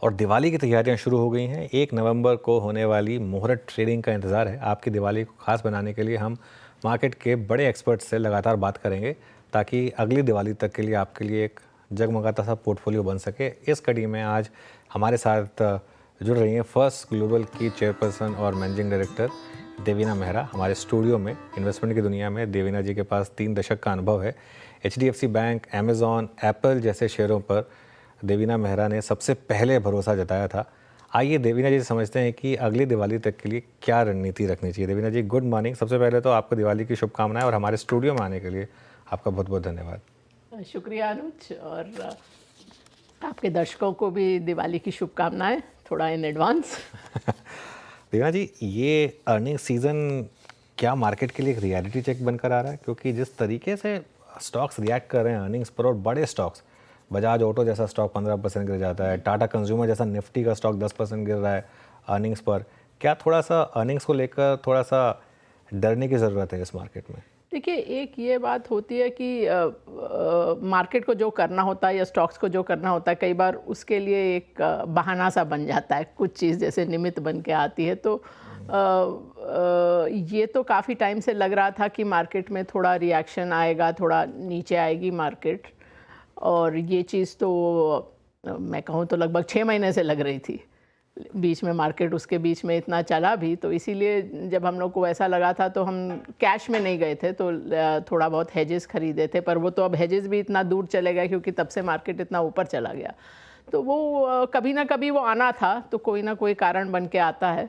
और दिवाली की तैयारियां शुरू हो गई हैं। 1 नवंबर को होने वाली मुहूर्त ट्रेडिंग का इंतज़ार है। आपकी दिवाली को खास बनाने के लिए हम मार्केट के बड़े एक्सपर्ट से लगातार बात करेंगे ताकि अगली दिवाली तक के लिए आपके लिए एक जगमगाता सा पोर्टफोलियो बन सके। इस कड़ी में आज हमारे साथ जुड़ रही हैं फर्स्ट ग्लोबल की चेयरपर्सन और मैनेजिंग डायरेक्टर देवीना मेहरा हमारे स्टूडियो में। इन्वेस्टमेंट की दुनिया में देवीना जी के पास 3 दशक का अनुभव है। HDFC बैंक, अमेज़ॉन, एप्पल जैसे शेयरों पर देवीना मेहरा ने सबसे पहले भरोसा जताया था। आइए देवीना जी से समझते हैं कि अगली दिवाली तक के लिए क्या रणनीति रखनी चाहिए। देवीना जी, गुड मॉर्निंग। सबसे पहले तो आपको दिवाली की शुभकामनाएं और हमारे स्टूडियो में आने के लिए आपका बहुत बहुत धन्यवाद। शुक्रिया अनुज, और आपके दर्शकों को भी दिवाली की शुभकामनाएं थोड़ा इन एडवांस। देवीना जी, ये अर्निंग सीज़न क्या मार्केट के लिए एक रियलिटी चेक बनकर आ रहा है? क्योंकि जिस तरीके से स्टॉक्स रिएक्ट कर रहे हैं अर्निंग्स पर, और बड़े स्टॉक्स, बजाज ऑटो जैसा स्टॉक 15% गिर जाता है, टाटा कंज्यूमर जैसा निफ्टी का स्टॉक 10% गिर रहा है अर्निंग्स पर। क्या थोड़ा सा अर्निंग्स को लेकर थोड़ा सा डरने की ज़रूरत है इस मार्केट में? देखिए, एक ये बात होती है कि मार्केट को जो करना होता है या स्टॉक्स को जो करना होता है, कई बार उसके लिए एक बहाना सा बन जाता है, कुछ चीज़ जैसे निमित्त बन के आती है। तो ये तो काफ़ी टाइम से लग रहा था कि मार्केट में थोड़ा रिएक्शन आएगा, थोड़ा नीचे आएगी मार्केट, और ये चीज़ तो मैं कहूँ तो लगभग 6 महीने से लग रही थी। बीच में मार्केट उसके बीच में इतना चला भी, तो इसीलिए जब हम लोग को ऐसा लगा था तो हम कैश में नहीं गए थे, तो थोड़ा बहुत हेजेस खरीदे थे। पर वो तो अब हेजेस भी इतना दूर चले गए क्योंकि तब से मार्केट इतना ऊपर चला गया। तो वो कभी ना कभी वो आना था, तो कोई ना कोई कारण बन के आता है।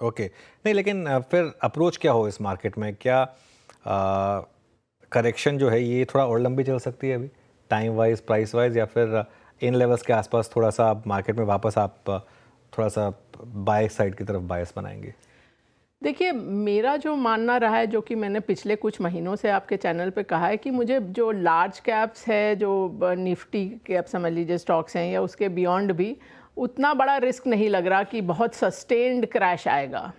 ओके। नहीं, लेकिन फिर अप्रोच क्या हो इस मार्केट में? क्या करेक्शन जो है ये थोड़ा और लंबी चल सकती है अभी, टाइम वाइज, प्राइस वाइज, या फिर इन लेवल्स के आसपास थोड़ा सा आप मार्केट में वापस आप थोड़ा सा बाय साइड की तरफ बायस बनाएंगे? देखिए, मेरा जो मानना रहा है, जो कि मैंने पिछले कुछ महीनों से आपके चैनल पे कहा है, कि मुझे जो लार्ज कैप्स है, जो निफ्टी के आप समझ लीजिए स्टॉक्स हैं, या उसके बियॉन्ड भी उतना बड़ा रिस्क नहीं लग रहा कि बहुत सस्टेन्ड क्रैश आएगा।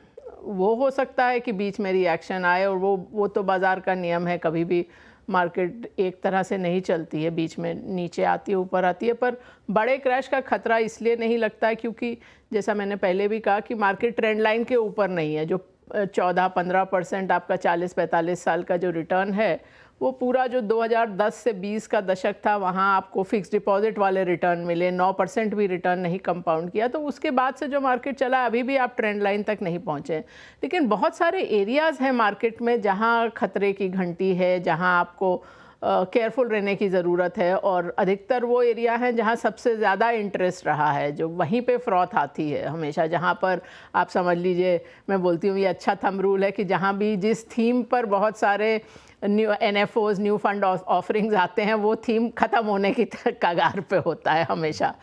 वो हो सकता है कि बीच में रिएक्शन आए, और वो तो बाज़ार का नियम है, कभी भी मार्केट एक तरह से नहीं चलती है, बीच में नीचे आती है, ऊपर आती है। पर बड़े क्रैश का खतरा इसलिए नहीं लगता है क्योंकि जैसा मैंने पहले भी कहा कि मार्केट ट्रेंड लाइन के ऊपर नहीं है। जो 14-15% आपका 40-45 साल का जो रिटर्न है, वो पूरा जो 2010 से 20 का दशक था, वहाँ आपको फिक्स डिपॉजिट वाले रिटर्न मिले, 9% भी रिटर्न नहीं कंपाउंड किया। तो उसके बाद से जो मार्केट चला, अभी भी आप ट्रेंड लाइन तक नहीं पहुँचे। लेकिन बहुत सारे एरियाज़ हैं मार्केट में जहाँ खतरे की घंटी है, जहाँ आपको केयरफुल रहने की ज़रूरत है, और अधिकतर वो एरिया हैं जहाँ सबसे ज़्यादा इंटरेस्ट रहा है, जो वहीं पे फ्रॉथ आती है हमेशा। जहाँ पर आप समझ लीजिए, मैं बोलती हूँ ये अच्छा थंब रूल है कि जहाँ भी जिस थीम पर बहुत सारे new NFOs, new fund offerings आते हैं, वो थीम ख़त्म होने की कगार पे होता है हमेशा,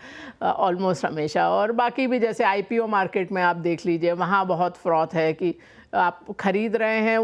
ऑलमोस्ट हमेशा। और बाकी भी जैसे IPO मार्केट में आप देख लीजिए, वहाँ बहुत फ्रॉथ है कि आप खरीद रहे हैं,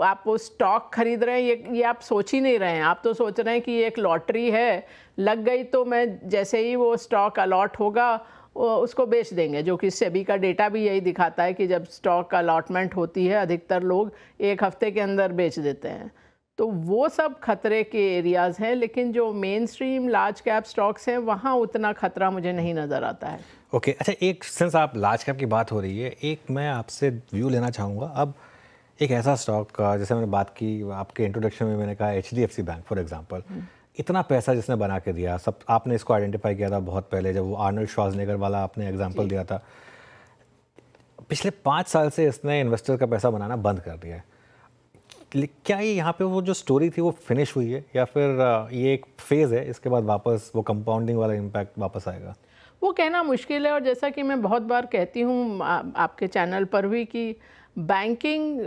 आप वो स्टॉक खरीद रहे हैं, ये आप सोच ही नहीं रहे हैं। आप तो सोच रहे हैं कि ये एक लॉटरी है, लग गई तो मैं जैसे ही वो स्टॉक अलॉट होगा उसको बेच देंगे। जो कि सेबी का डेटा भी यही दिखाता है कि जब स्टॉक अलॉटमेंट होती है, अधिकतर लोग 1 हफ्ते के अंदर बेच देते हैं। तो वो सब खतरे के एरियाज़ हैं, लेकिन जो main stream large cap stocks हैं, वहाँ उतना खतरा मुझे नहीं नज़र आता है। ओके, अच्छा, एक सिंस आप लार्ज कैप की बात हो रही है, एक मैं आपसे व्यू लेना चाहूँगा। अब एक ऐसा स्टॉक, जैसे मैंने बात की आपके इंट्रोडक्शन में, मैंने कहा HDFC बैंक फॉर एग्जांपल, इतना पैसा जिसने बना के दिया, सब आपने इसको आइडेंटिफाई किया था बहुत पहले, जब वो आर्नल्ड श्वार्ज़नेगर वाला आपने एग्जांपल दिया था। पिछले 5 साल से इसने इन्वेस्टर का पैसा बनाना बंद कर दिया है। क्या ये यहाँ पे वो जो स्टोरी थी वो फिनिश हुई है, या फिर ये एक फेज़ है, इसके बाद वापस वो कंपाउंडिंग वाला इम्पैक्ट वापस आएगा? वो कहना मुश्किल है, और जैसा कि मैं बहुत बार कहती हूँ आपके चैनल पर भी, कि बैंकिंग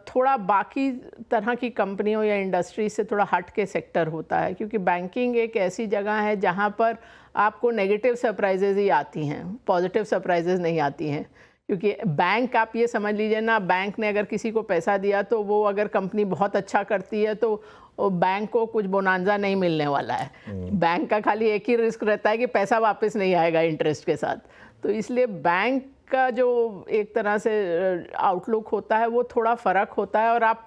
थोड़ा बाकी तरह की कंपनियों या इंडस्ट्री से थोड़ा हट के सेक्टर होता है, क्योंकि बैंकिंग एक ऐसी जगह है जहाँ पर आपको नेगेटिव सरप्राइजेज ही आती हैं, पॉजिटिव सरप्राइजेज नहीं आती हैं। क्योंकि बैंक, आप ये समझ लीजिए ना, बैंक ने अगर किसी को पैसा दिया, तो वो अगर कंपनी बहुत अच्छा करती है तो बैंक को कुछ बोनांजा नहीं मिलने वाला है। बैंक का खाली एक ही रिस्क रहता है कि पैसा वापस नहीं आएगा इंटरेस्ट के साथ। तो इसलिए बैंक का जो एक तरह से आउटलुक होता है, वो थोड़ा फ़र्क होता है। और आप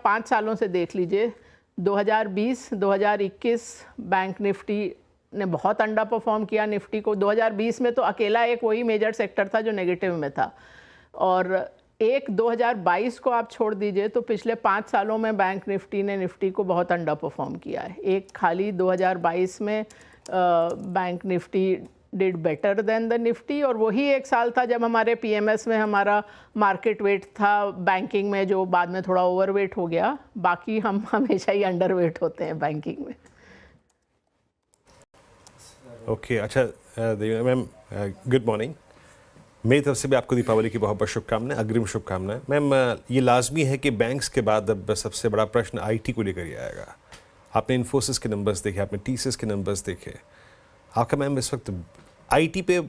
5 सालों से देख लीजिए, 2020, 2021 बैंक निफ्टी ने बहुत अंडर परफॉर्म किया निफ्टी को। 2020 में तो अकेला एक वही मेजर सेक्टर था जो नेगेटिव में था, और एक 2022 को आप छोड़ दीजिए तो पिछले 5 सालों में बैंक निफ्टी ने निफ्टी को बहुत अंडर परफॉर्म किया है। एक खाली 2022 में bank Nifty did better than the Nifty, और वही एक साल था जब हमारे पीएमएस में हमारा मार्केट वेट था बैंकिंग में, जो बाद में थोड़ा ओवरवेट हो गया। बाकी हम हमेशा ही अंडरवेट होते हैं बैंकिंग में। ओके, अच्छा मैम, गुड मॉर्निंग। मेरी तरफ से भी आपको दीपावली की बहुत बहुत शुभकामनाएं, अग्रिम शुभकामनाएं। मैम, ये लाजमी है कि बैंक्स के बाद अब सबसे बड़ा प्रश्न आईटी को लेकर ही आएगा। आपने इन्फोसिस के नंबर्स देखे, आपने टीसीएस के नंबर्स देखे, आपका मैम इस वक्त आईटी पे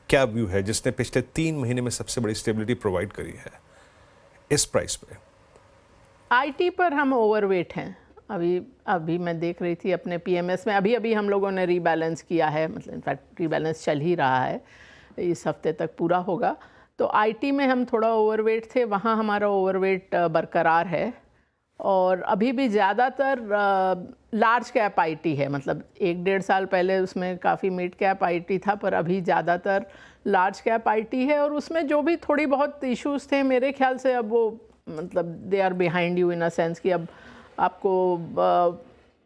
क्या व्यू है, जिसने पिछले 3 महीने में सबसे बड़ी स्टेबिलिटी प्रोवाइड करी है इस प्राइस पे? आईटी पर हम ओवरवेट हैं। अभी मैं देख रही थी अपने पीएमएस में, अभी हम लोगों ने रीबैलेंस किया है, मतलब इनफैक्ट रीबैलेंस चल ही रहा है, इस हफ्ते तक पूरा होगा। तो आईटी में हम थोड़ा ओवरवेट थे, वहाँ हमारा ओवरवेट बरकरार है। और अभी भी ज़्यादातर लार्ज कैप आईटी है, मतलब 1-1.5 साल पहले उसमें काफ़ी मिड कैप आईटी था, पर अभी ज़्यादातर लार्ज कैप आईटी है। और उसमें जो भी थोड़ी बहुत इश्यूज थे, मेरे ख्याल से अब वो, मतलब they are behind you in a sense कि अब आपको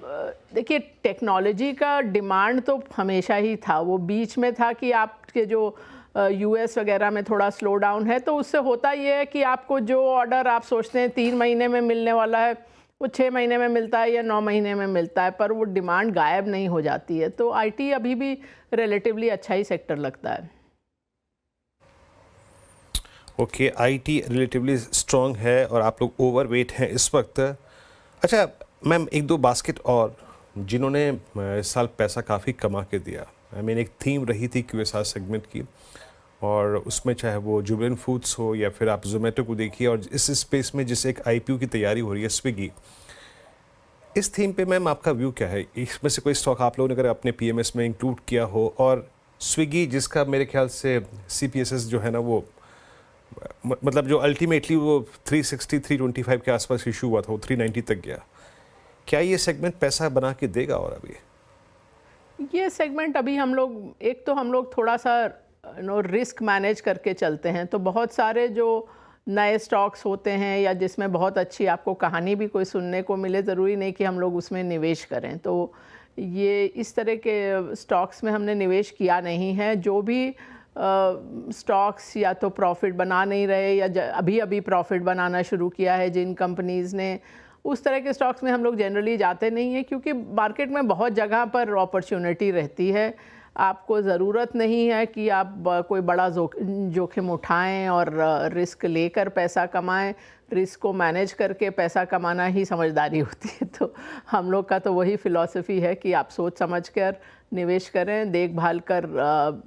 देखिए, टेक्नोलॉजी का डिमांड तो हमेशा ही था। वो बीच में था कि आपके जो यूएस वगैरह में थोड़ा स्लो डाउन है, तो उससे होता ये है कि आपको जो ऑर्डर आप सोचते हैं 3 महीने में मिलने वाला है, वो 6 महीने में मिलता है या 9 महीने में मिलता है, पर वो डिमांड गायब नहीं हो जाती है। तो आईटी अभी भी रिलेटिवली अच्छा ही सेक्टर लगता है। ओके, आईटी रिलेटिवली स्ट्रॉन्ग है और आप लोग ओवरवेट हैं इस वक्त। अच्छा मैम, 1-2 बास्केट और जिन्होंने इस साल पैसा काफ़ी कमा के दिया, आई मीन एक थीम रही थी क्यूएसआर सेगमेंट की, और उसमें चाहे वो जुबिलेंट फूड्स हो या फिर आप जोमेटो को देखिए, और इस स्पेस में जिस एक आईपीओ की तैयारी हो रही है स्विगी, इस थीम पे मैम आपका व्यू क्या है? इसमें से कोई स्टॉक आप लोगों ने अगर अपने पीएमएस में इंक्लूड किया हो, और स्विगी जिसका मेरे ख्याल से सीपीएसएस जो है ना, वो मतलब जो अल्टीमेटली वो 360-325 के आसपास इशू हुआ था, वो 390 तक गया, क्या ये सेगमेंट पैसा बना के देगा? और अभी ये सेगमेंट अभी हम लोग थोड़ा सा रिस्क मैनेज करके चलते हैं। तो बहुत सारे जो नए स्टॉक्स होते हैं या जिसमें बहुत अच्छी आपको कहानी भी कोई सुनने को मिले, ज़रूरी नहीं कि हम लोग उसमें निवेश करें। तो ये इस तरह के स्टॉक्स में हमने निवेश किया नहीं है। जो भी स्टॉक्स या तो प्रॉफिट बना नहीं रहे या अभी प्रॉफिट बनाना शुरू किया है जिन कंपनीज़ ने, उस तरह के स्टॉक्स में हम लोग जनरली जाते नहीं हैं, क्योंकि मार्केट में बहुत जगह पर अपॉर्चुनिटी रहती है। आपको ज़रूरत नहीं है कि आप कोई बड़ा जोखिम उठाएं और रिस्क लेकर पैसा कमाएं। रिस्क को मैनेज करके पैसा कमाना ही समझदारी होती है। तो हम लोग का तो वही फ़िलॉसफी है कि आप सोच समझ कर निवेश करें, देखभाल कर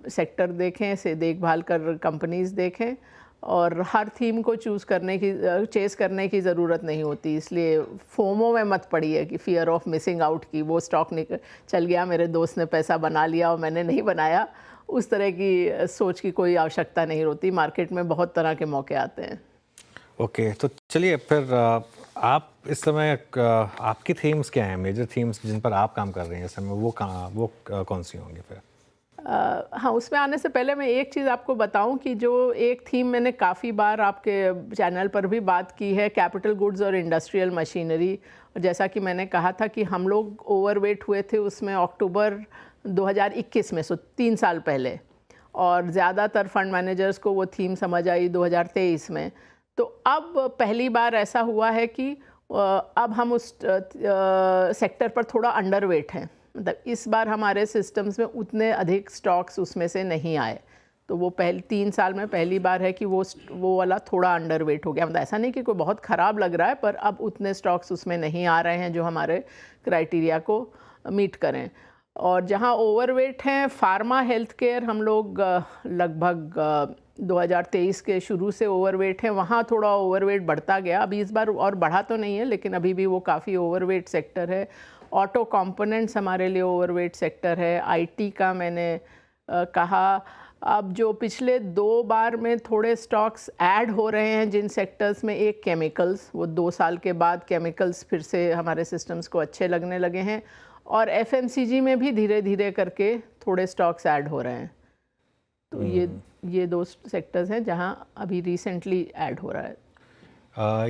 सेक्टर देखें, से देखभाल कर कंपनीज़ देखें, और हर थीम को चेस करने की ज़रूरत नहीं होती। इसलिए फोमो में मत पड़िए कि फियर ऑफ मिसिंग आउट की, वो स्टॉक चल गया, मेरे दोस्त ने पैसा बना लिया और मैंने नहीं बनाया, उस तरह की सोच की कोई आवश्यकता नहीं होती। मार्केट में बहुत तरह के मौके आते हैं। ओके, तो चलिए फिर आप इस समय आपकी थीम्स क्या हैं, मेजर थीम्स जिन पर आप काम कर रहे हैं इस समय, वो कौन सी होंगी फिर? हाँ, उसमें आने से पहले मैं एक चीज़ आपको बताऊं कि जो एक थीम मैंने काफ़ी बार आपके चैनल पर भी बात की है, कैपिटल गुड्स और इंडस्ट्रियल मशीनरी। और जैसा कि मैंने कहा था कि हम लोग ओवरवेट हुए थे उसमें अक्टूबर 2021 में, सो 3 साल पहले, और ज़्यादातर फंड मैनेजर्स को वो थीम समझ आई 2023 में। तो अब पहली बार ऐसा हुआ है कि अब हम उस सेक्टर पर थोड़ा अंडरवेट हैं। मतलब इस बार हमारे सिस्टम्स में उतने अधिक स्टॉक्स उसमें से नहीं आए। तो वो 3 साल में पहली बार है कि वो वाला थोड़ा अंडरवेट हो गया। मतलब ऐसा नहीं कि कोई बहुत ख़राब लग रहा है, पर अब उतने स्टॉक्स उसमें नहीं आ रहे हैं जो हमारे क्राइटेरिया को मीट करें। और जहाँ ओवरवेट हैं, फार्मा हेल्थ केयर, हम लोग लगभग 2023 के शुरू से ओवरवेट हैं। वहाँ थोड़ा ओवरवेट बढ़ता गया, अभी इस बार और बढ़ा तो नहीं है, लेकिन अभी भी वो काफ़ी ओवरवेट सेक्टर है। ऑटो कंपोनेंट्स हमारे लिए ओवरवेट सेक्टर है। आईटी का मैंने कहा। अब जो पिछले 2 बार में थोड़े स्टॉक्स ऐड हो रहे हैं जिन सेक्टर्स में, एक केमिकल्स, वो 2 साल के बाद केमिकल्स फिर से हमारे सिस्टम्स को अच्छे लगने लगे हैं। और FMCG में भी धीरे धीरे करके थोड़े स्टॉक्स ऐड हो रहे हैं। तो ये 2 सेक्टर्स हैं जहां अभी रिसेंटली ऐड हो रहा है।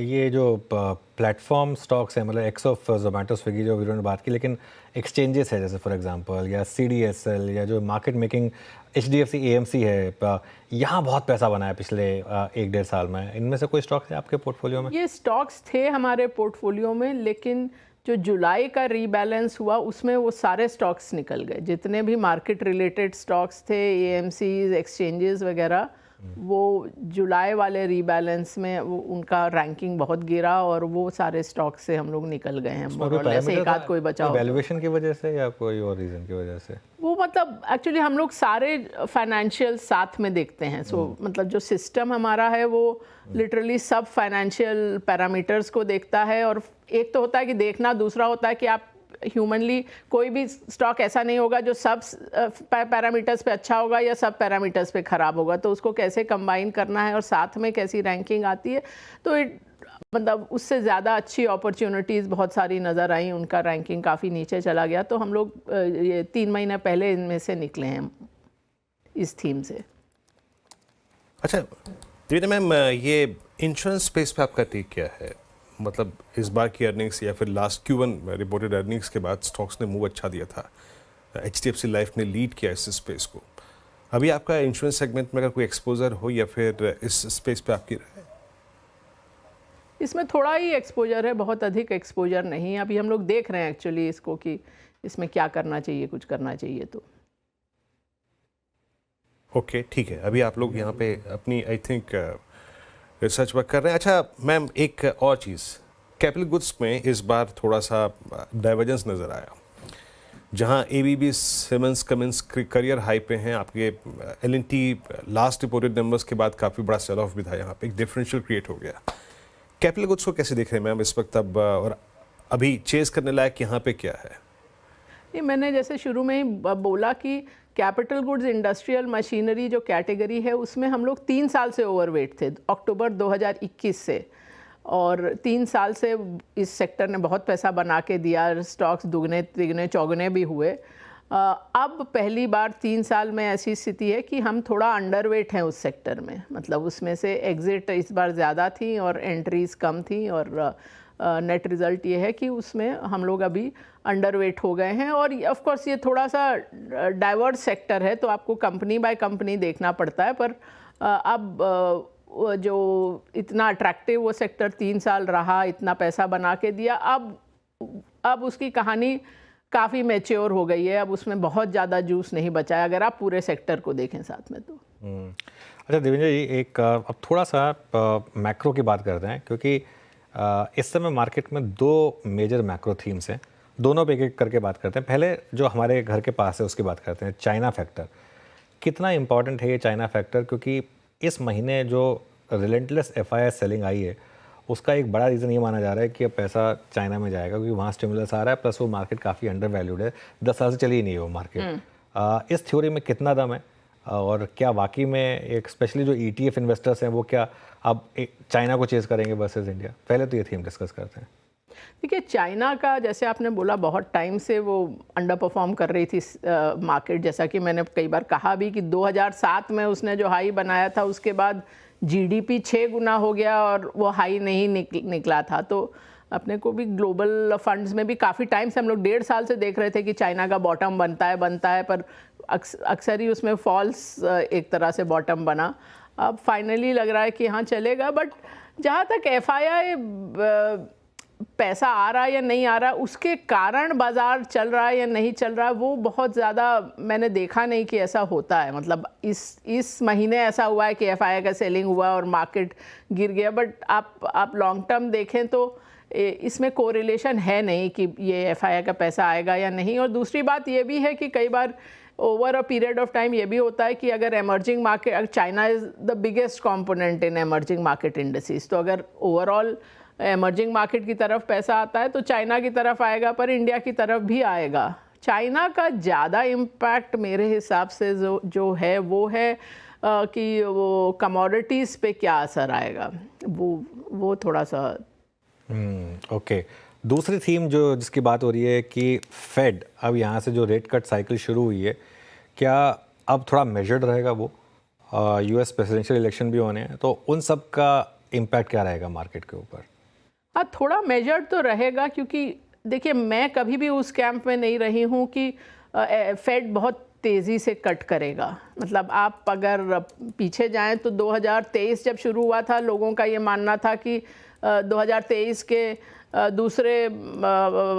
ये जो प्लेटफॉर्म स्टॉक्स हैं, मतलब एक्स ऑफ जोमेटो, स्विगी, जो वीडियो ने बात की, लेकिन एक्सचेंजेस है जैसे फॉर एग्जांपल, या CDSL, या जो मार्केट मेकिंग HDFC AMC है, यहाँ बहुत पैसा बना है पिछले 1-1.5 साल में। इनमें से कोई स्टॉक्स है आपके पोर्टफोलियो में? ये स्टॉक्स थे हमारे पोर्टफोलियो में, लेकिन जो जुलाई का रीबैलेंस हुआ उसमें वो सारे स्टॉक्स निकल गए। जितने भी मार्केट रिलेटेड स्टॉक्स थे, AMCs, एक्सचेंजेस वगैरह, वो जुलाई वाले रीबैलेंस में वो उनका रैंकिंग बहुत गिरा और वो सारे स्टॉक से हम लोग निकल गए हैं। एक आध कोई बचा हो, वैल्यूएशन की वजह से या कोई और रीजन की वजह से? वो मतलब एक्चुअली हम लोग सारे फाइनेंशियल साथ में देखते हैं। मतलब जो सिस्टम हमारा है वो लिटरली सब फाइनेंशियल पैरामीटर्स को देखता है। और एक तो होता है कि देखना, दूसरा होता है कि आप ह्यूमनली कोई भी स्टॉक ऐसा नहीं होगा जो सब पैरामीटर्स पे अच्छा होगा या सब पैरामीटर्स पे ख़राब होगा। तो उसको कैसे कंबाइन करना है और साथ में कैसी रैंकिंग आती है, तो मतलब उससे ज़्यादा अच्छी अपॉर्चुनिटीज़ बहुत सारी नज़र आई। उनका रैंकिंग काफ़ी नीचे चला गया, तो हम लोग ये 3 महीने पहले इनमें से निकले हैं इस थीम से। अच्छा दिव्या मैम, ये इंश्योरेंस स्पेस पे आपका टेक क्या है? मतलब इस बार की अर्निंग्स या फिर लास्ट Q1 रिपोर्टेड अर्निंग्स के बाद स्टॉक्स ने मूव अच्छा दिया था। HDFC लाइफ ने लीड किया इस स्पेस को। अभी आपका इंश्योरेंस सेगमेंट में अगर कोई एक्सपोजर हो या फिर इस स्पेस पे आपकी राय? इसमें थोड़ा ही एक्सपोजर है, बहुत अधिक एक्सपोजर नहीं। अभी हम लोग देख रहे हैं एक्चुअली इसको कि इसमें क्या करना चाहिए, कुछ करना चाहिए। तो ओके, ठीक है। अभी आप लोग यहाँ पे अपनी आई थिंक रिसर्च वर्क कर रहे हैं। अच्छा मैम, एक और चीज़, कैपिटल गुड्स में इस बार थोड़ा सा डाइवर्जेंस नज़र आया, जहाँ ABB, Siemens, Cummins career high पे हैं। आपके L&T लास्ट रिपोर्टेड नंबर्स के बाद काफ़ी बड़ा सेल ऑफ भी था, यहाँ पे एक डिफरेंशियल क्रिएट हो गया। कैपिटल गुड्स को कैसे देख रहे हैं मैम इस वक्त अब, और अभी चेज करने लायक यहाँ पे क्या है? ये मैंने जैसे शुरू में ही बोला कि कैपिटल गुड्स, इंडस्ट्रियल मशीनरी जो कैटेगरी है उसमें हम लोग 3 साल से ओवरवेट थे, अक्टूबर 2021 से। और 3 साल से इस सेक्टर ने बहुत पैसा बना के दिया, स्टॉक्स दुगने तिगने चौगुने भी हुए। अब पहली बार 3 साल में ऐसी स्थिति है कि हम थोड़ा अंडरवेट हैं उस सेक्टर में। मतलब उसमें से एग्जिट इस बार ज़्यादा थी और एंट्रीज़ कम थी, और नेट रिज़ल्ट ये है कि उसमें हम लोग अभी अंडरवेट हो गए हैं। और ऑफ कोर्स ये थोड़ा सा डाइवर्स सेक्टर है, तो आपको कंपनी बाय कंपनी देखना पड़ता है। पर अब जो इतना अट्रैक्टिव वो सेक्टर 3 साल रहा, इतना पैसा बना के दिया, अब उसकी कहानी काफ़ी मैच्योर हो गई है। अब उसमें बहुत ज़्यादा जूस नहीं बचा है अगर आप पूरे सेक्टर को देखें साथ में तो। अच्छा देवेंद्र जी, एक अब थोड़ा सा मैक्रो की बात करते हैं, क्योंकि इस समय मार्केट में 2 मेजर मैक्रो थीम्स हैं। दोनों पे एक-एक करके बात करते हैं। पहले जो हमारे घर के पास है उसकी बात करते हैं, चाइना फैक्टर। कितना इम्पॉर्टेंट है ये चाइना फैक्टर? क्योंकि इस महीने जो रिलेंटलेस FII सेलिंग आई है, उसका एक बड़ा रीज़न ये माना जा रहा है कि अब पैसा चाइना में जाएगा, क्योंकि वहाँ स्टिमुलस आ रहा है, प्लस वो मार्केट काफ़ी अंडर वैल्यूड है। 10 साल से चली ही नहीं है वो मार्केट। इस थ्योरी में कितना दम है, और क्या वाकई में एक स्पेशली जो ETF इन्वेस्टर्स हैं वो क्या अब चाइना को चेज़ करेंगे वर्सेस इंडिया? पहले तो ये थीम डिस्कस करते हैं। देखिए, चाइना का जैसे आपने बोला, बहुत टाइम से वो अंडर परफॉर्म कर रही थी मार्केट। जैसा कि मैंने कई बार कहा भी कि 2007 में उसने जो हाई बनाया था, उसके बाद GDP 6 गुना हो गया और वो हाई नहीं निकला था। तो अपने को भी ग्लोबल फंड्स में भी काफ़ी टाइम से हम लोग 1.5 साल से देख रहे थे कि चाइना का बॉटम बनता है, पर अक्सर ही उसमें फॉल्स एक तरह से बॉटम बना। अब फाइनली लग रहा है कि हाँ चलेगा। बट जहाँ तक FII पैसा आ रहा है या नहीं आ रहा है, उसके कारण बाज़ार चल रहा है या नहीं चल रहा है, वो बहुत ज़्यादा मैंने देखा नहीं कि ऐसा होता है। मतलब इस महीने ऐसा हुआ है कि FII का सेलिंग हुआ और मार्केट गिर गया। बट आप लॉन्ग टर्म देखें तो इसमें कोरिलेशन है नहीं कि ये FII का पैसा आएगा या नहीं। और दूसरी बात ये भी है कि कई बार over a period of time ये भी होता है कि अगर emerging market, China is the biggest component in emerging market industries, तो अगर ओवरऑल एमर्जिंग मार्केट की तरफ पैसा आता है तो चाइना की तरफ आएगा, पर इंडिया की तरफ भी आएगा। चाइना का ज़्यादा इम्पैक्ट मेरे हिसाब से जो है वो है कि वो कमोडिटीज़ पे क्या असर आएगा, वो थोड़ा सा ओके। दूसरी थीम जो जिसकी बात हो रही है कि फेड अब यहाँ से जो रेट कट साइकिल शुरू हुई है, क्या अब थोड़ा मेजर्ड रहेगा वो? यूएस प्रेसिडेंशियल इलेक्शन भी होने हैं, तो उन सब का इम्पैक्ट क्या रहेगा मार्केट के ऊपर? हाँ, थोड़ा मेजर्ड तो रहेगा, क्योंकि देखिए मैं कभी भी उस कैंप में नहीं रही हूँ कि फेड बहुत तेज़ी से कट करेगा। मतलब आप अगर पीछे जाएं तो 2023 जब शुरू हुआ था, लोगों का ये मानना था कि 2023 के दूसरे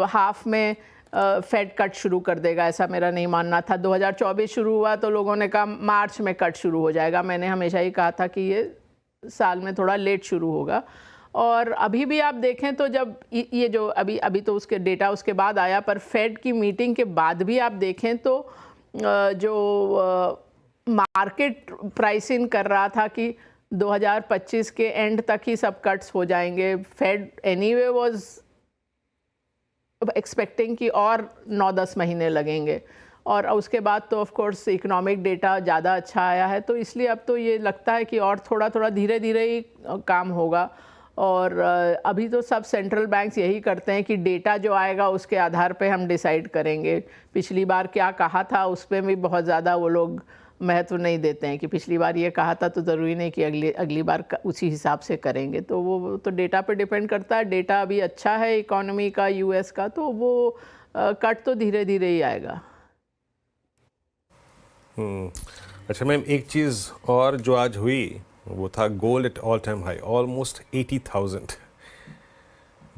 हाफ में फेड कट शुरू कर देगा, ऐसा मेरा नहीं मानना था। 2024 शुरू हुआ तो लोगों ने कहा मार्च में कट शुरू हो जाएगा। मैंने हमेशा ही कहा था कि ये साल में थोड़ा लेट शुरू होगा। और अभी भी आप देखें तो जब ये जो अभी तो उसके डेटा उसके बाद आया, पर फेड की मीटिंग के बाद भी आप देखें तो जो मार्केट प्राइसिंग कर रहा था कि 2025 के एंड तक ही सब कट्स हो जाएंगे, फेड एनीवे वाज एक्सपेक्टिंग कि और 9-10 महीने लगेंगे। और उसके बाद तो ऑफ कोर्स इकोनॉमिक डेटा ज़्यादा अच्छा आया है, तो इसलिए अब तो ये लगता है कि और थोड़ा थोड़ा धीरे धीरे ही काम होगा। और अभी तो सब सेंट्रल बैंक्स यही करते हैं कि डेटा जो आएगा उसके आधार पे हम डिसाइड करेंगे। पिछली बार क्या कहा था उस पर भी बहुत ज़्यादा वो लोग महत्व नहीं देते हैं कि पिछली बार ये कहा था तो ज़रूरी नहीं कि अगली बार उसी हिसाब से करेंगे। तो वो तो डेटा पे डिपेंड करता है। डेटा अभी अच्छा है इकोनॉमी का यूएस का, तो वो कट तो धीरे धीरे ही आएगा। अच्छा मैम, एक चीज़ और जो आज हुई वो था gold at all time high, almost 80,000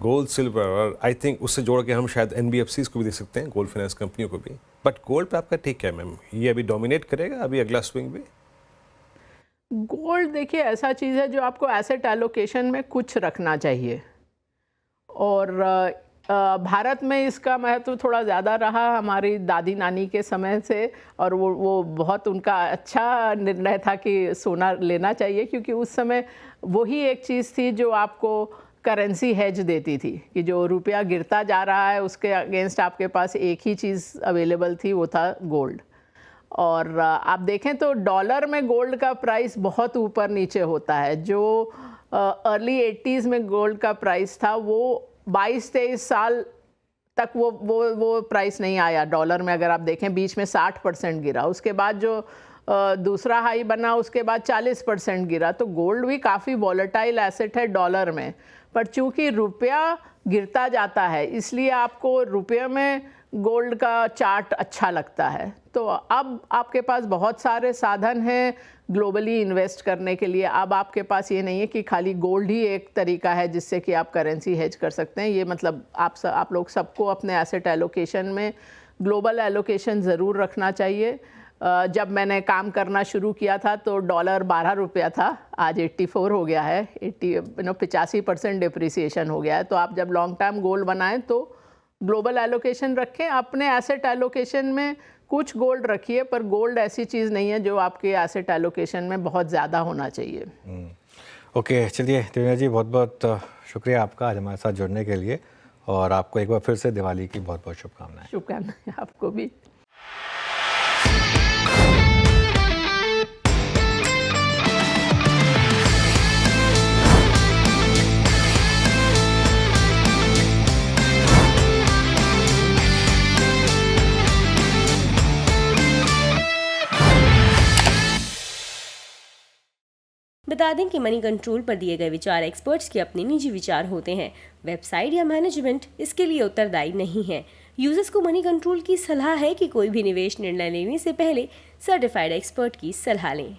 gold silver. और आई थिंक उससे जोड़ के हम शायद NBFCs को भी देख सकते हैं, गोल्ड फाइनेंस कंपनियों को भी। बट गोल्ड पे आपका टेक क्या है मैम? ये अभी डोमिनेट करेगा अभी अगला स्विंग भी? गोल्ड देखिए ऐसा चीज़ है जो आपको एसेट एलोकेशन में कुछ रखना चाहिए, और भारत में इसका महत्व थोड़ा ज़्यादा रहा हमारी दादी नानी के समय से। और वो बहुत उनका अच्छा निर्णय था कि सोना लेना चाहिए, क्योंकि उस समय वही एक चीज़ थी जो आपको करेंसी हेज देती थी कि जो रुपया गिरता जा रहा है उसके अगेंस्ट आपके पास एक ही चीज़ अवेलेबल थी, वो था गोल्ड। और आप देखें तो डॉलर में गोल्ड का प्राइस बहुत ऊपर नीचे होता है। जो अर्ली 80s में गोल्ड का प्राइस था वो 22-23 साल तक वो प्राइस नहीं आया डॉलर में। अगर आप देखें बीच में 60% गिरा, उसके बाद जो दूसरा हाई बना उसके बाद 40% गिरा। तो गोल्ड भी काफ़ी वॉलेटाइल एसेट है डॉलर में, पर चूंकि रुपया गिरता जाता है इसलिए आपको रुपये में गोल्ड का चार्ट अच्छा लगता है। तो अब आपके पास बहुत सारे साधन हैं ग्लोबली इन्वेस्ट करने के लिए। अब आपके पास ये नहीं है कि खाली गोल्ड ही एक तरीका है जिससे कि आप करेंसी हेज कर सकते हैं। ये मतलब आप लोग सबको अपने एसेट एलोकेशन में ग्लोबल एलोकेशन ज़रूर रखना चाहिए। जब मैंने काम करना शुरू किया था तो डॉलर 12 रुपया था, आज 84 हो गया है। 85% डिप्रिसिएशन हो गया है। तो आप जब लॉन्ग टर्म गोल बनाएं तो ग्लोबल एलोकेशन रखें, अपने एसेट एलोकेशन में कुछ गोल्ड रखिए, पर गोल्ड ऐसी चीज़ नहीं है जो आपके एसेट एलोकेशन में बहुत ज़्यादा होना चाहिए। ओके, चलिए देवेंद्र जी, बहुत बहुत शुक्रिया आपका आज हमारे साथ जुड़ने के लिए, और आपको एक बार फिर से दिवाली की बहुत बहुत शुभकामनाएं। शुभकामनाएं आपको भी। बता दें कि मनी कंट्रोल पर दिए गए विचार एक्सपर्ट्स के अपने निजी विचार होते हैं। वेबसाइट या मैनेजमेंट इसके लिए उत्तरदायी नहीं है। यूजर्स को मनी कंट्रोल की सलाह है कि कोई भी निवेश निर्णय लेने से पहले सर्टिफाइड एक्सपर्ट की सलाह लें।